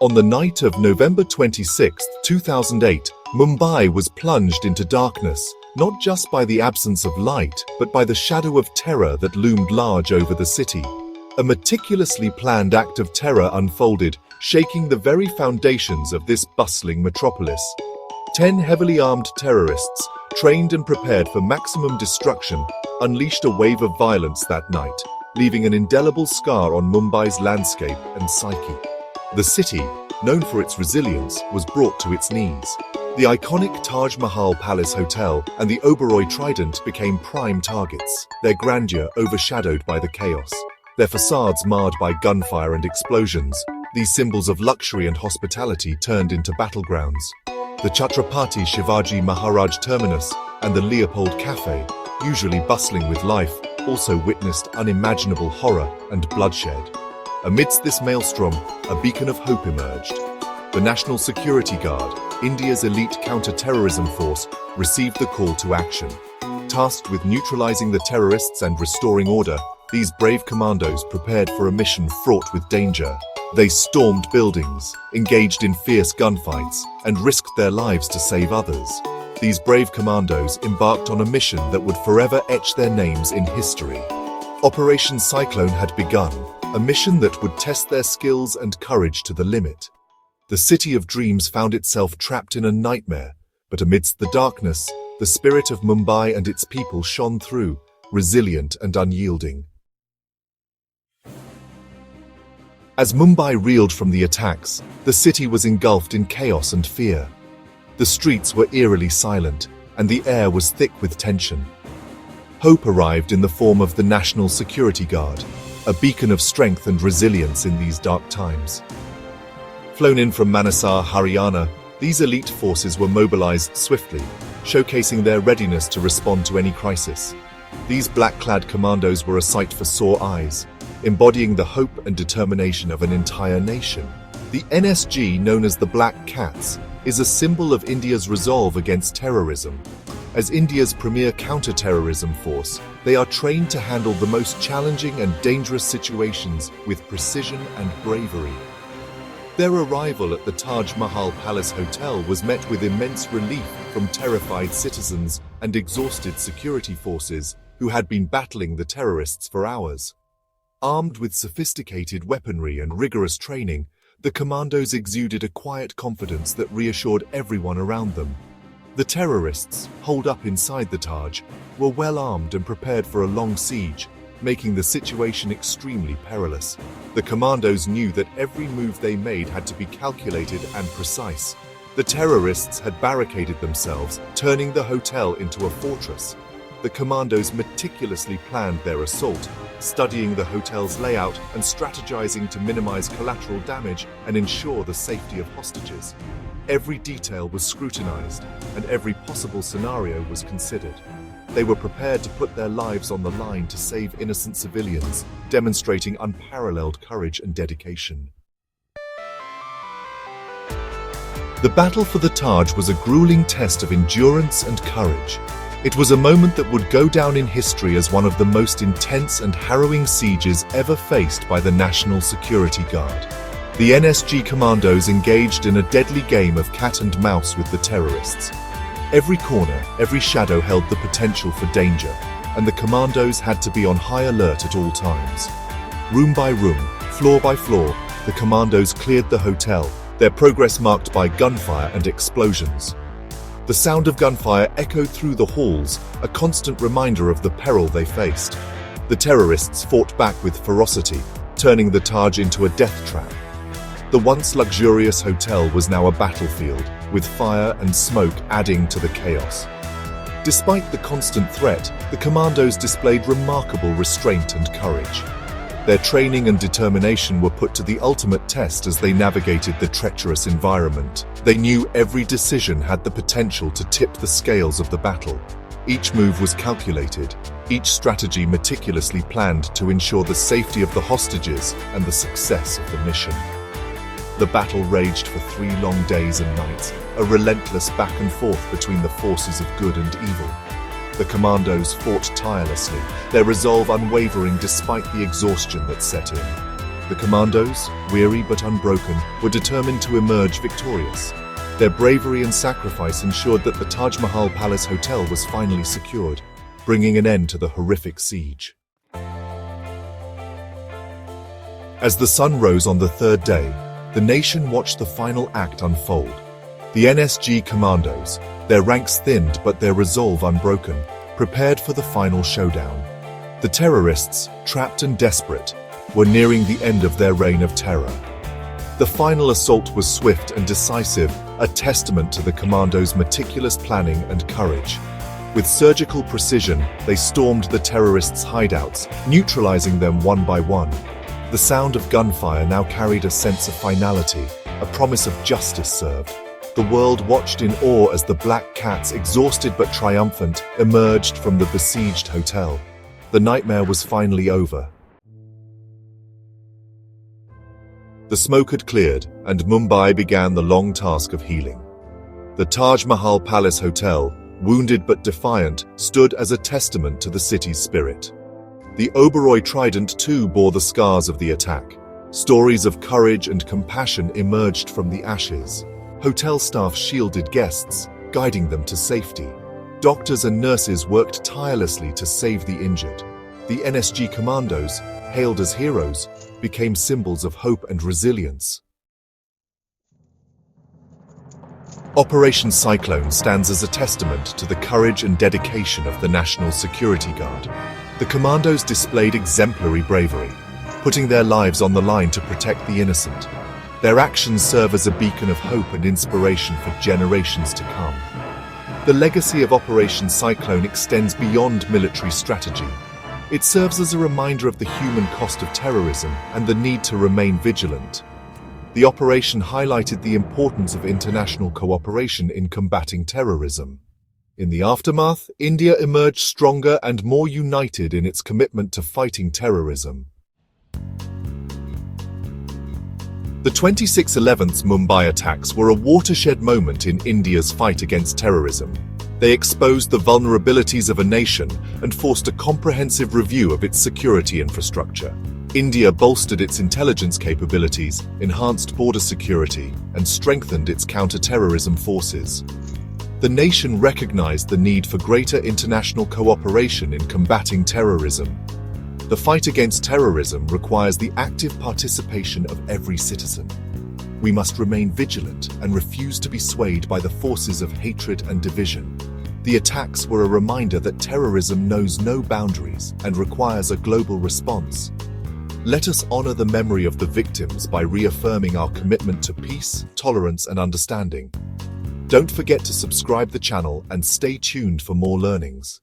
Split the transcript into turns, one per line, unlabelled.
On the night of November 26, 2008, Mumbai was plunged into darkness, not just by the absence of light, but by the shadow of terror that loomed large over the city. A meticulously planned act of terror unfolded, shaking the very foundations of this bustling metropolis. 10 heavily armed terrorists, trained and prepared for maximum destruction, unleashed a wave of violence that night, leaving an indelible scar on Mumbai's landscape and psyche. The city, known for its resilience, was brought to its knees. The iconic Taj Mahal Palace Hotel and the Oberoi Trident became prime targets, their grandeur overshadowed by the chaos. Their facades marred by gunfire and explosions, these symbols of luxury and hospitality turned into battlegrounds. The Chhatrapati Shivaji Maharaj Terminus and the Leopold Café, usually bustling with life, also witnessed unimaginable horror and bloodshed. Amidst this maelstrom, a beacon of hope emerged. The National Security Guard, India's elite counter-terrorism force, received the call to action. Tasked with neutralizing the terrorists and restoring order, these brave commandos prepared for a mission fraught with danger. They stormed buildings, engaged in fierce gunfights, and risked their lives to save others. These brave commandos embarked on a mission that would forever etch their names in history. Operation Cyclone had begun, a mission that would test their skills and courage to the limit. The city of dreams found itself trapped in a nightmare, but amidst the darkness, the spirit of Mumbai and its people shone through, resilient and unyielding. As Mumbai reeled from the attacks, the city was engulfed in chaos and fear. The streets were eerily silent, and the air was thick with tension. Hope arrived in the form of the National Security Guard, a beacon of strength and resilience in these dark times. Flown in from Manesar, Haryana, these elite forces were mobilized swiftly, showcasing their readiness to respond to any crisis. These black-clad commandos were a sight for sore eyes, embodying the hope and determination of an entire nation. The NSG, known as the Black Cats, is a symbol of India's resolve against terrorism. As India's premier counter-terrorism force, they are trained to handle the most challenging and dangerous situations with precision and bravery. Their arrival at the Taj Mahal Palace Hotel was met with immense relief from terrified citizens and exhausted security forces who had been battling the terrorists for hours. Armed with sophisticated weaponry and rigorous training, the commandos exuded a quiet confidence that reassured everyone around them. The terrorists, holed up inside the Taj, were well armed and prepared for a long siege, making the situation extremely perilous. The commandos knew that every move they made had to be calculated and precise. The terrorists had barricaded themselves, turning the hotel into a fortress. The commandos meticulously planned their assault, studying the hotel's layout and strategizing to minimize collateral damage and ensure the safety of hostages. Every detail was scrutinized, and every possible scenario was considered. They were prepared to put their lives on the line to save innocent civilians, demonstrating unparalleled courage and dedication. The battle for the Taj was a grueling test of endurance and courage. It was a moment that would go down in history as one of the most intense and harrowing sieges ever faced by the National Security Guard. The NSG commandos engaged in a deadly game of cat and mouse with the terrorists. Every corner, every shadow held the potential for danger, and the commandos had to be on high alert at all times. Room by room, floor by floor, the commandos cleared the hotel, their progress marked by gunfire and explosions. The sound of gunfire echoed through the halls, a constant reminder of the peril they faced. The terrorists fought back with ferocity, turning the Taj into a death trap. The once luxurious hotel was now a battlefield, with fire and smoke adding to the chaos. Despite the constant threat, the commandos displayed remarkable restraint and courage. Their training and determination were put to the ultimate test as they navigated the treacherous environment. They knew every decision had the potential to tip the scales of the battle. Each move was calculated, each strategy meticulously planned to ensure the safety of the hostages and the success of the mission. The battle raged for 3 long days and nights, a relentless back and forth between the forces of good and evil. The commandos fought tirelessly, their resolve unwavering despite the exhaustion that set in. The commandos, weary but unbroken, were determined to emerge victorious. Their bravery and sacrifice ensured that the Taj Mahal Palace Hotel was finally secured, bringing an end to the horrific siege. As the sun rose on the third day, the nation watched the final act unfold. The NSG commandos, their ranks thinned but their resolve unbroken, prepared for the final showdown. The terrorists, trapped and desperate, were nearing the end of their reign of terror. The final assault was swift and decisive, a testament to the commandos' meticulous planning and courage. With surgical precision, they stormed the terrorists' hideouts, neutralizing them one by one. The sound of gunfire now carried a sense of finality, a promise of justice served. The world watched in awe as the Black Cats, exhausted but triumphant, emerged from the besieged hotel. The nightmare was finally over. The smoke had cleared, and Mumbai began the long task of healing. The Taj Mahal Palace Hotel, wounded but defiant, stood as a testament to the city's spirit. The Oberoi Trident too bore the scars of the attack. Stories of courage and compassion emerged from the ashes. Hotel staff shielded guests, guiding them to safety. Doctors and nurses worked tirelessly to save the injured. The NSG commandos, hailed as heroes, became symbols of hope and resilience. Operation Cyclone stands as a testament to the courage and dedication of the National Security Guard. The commandos displayed exemplary bravery, putting their lives on the line to protect the innocent. Their actions serve as a beacon of hope and inspiration for generations to come. The legacy of Operation Cyclone extends beyond military strategy. It serves as a reminder of the human cost of terrorism and the need to remain vigilant. The operation highlighted the importance of international cooperation in combating terrorism. In the aftermath, India emerged stronger and more united in its commitment to fighting terrorism. The 26/11 Mumbai attacks were a watershed moment in India's fight against terrorism. They exposed the vulnerabilities of a nation and forced a comprehensive review of its security infrastructure. India bolstered its intelligence capabilities, enhanced border security, and strengthened its counter-terrorism forces. The nation recognized the need for greater international cooperation in combating terrorism. The fight against terrorism requires the active participation of every citizen. We must remain vigilant and refuse to be swayed by the forces of hatred and division. The attacks were a reminder that terrorism knows no boundaries and requires a global response. Let us honor the memory of the victims by reaffirming our commitment to peace, tolerance, and understanding. Don't forget to subscribe the channel and stay tuned for more learnings.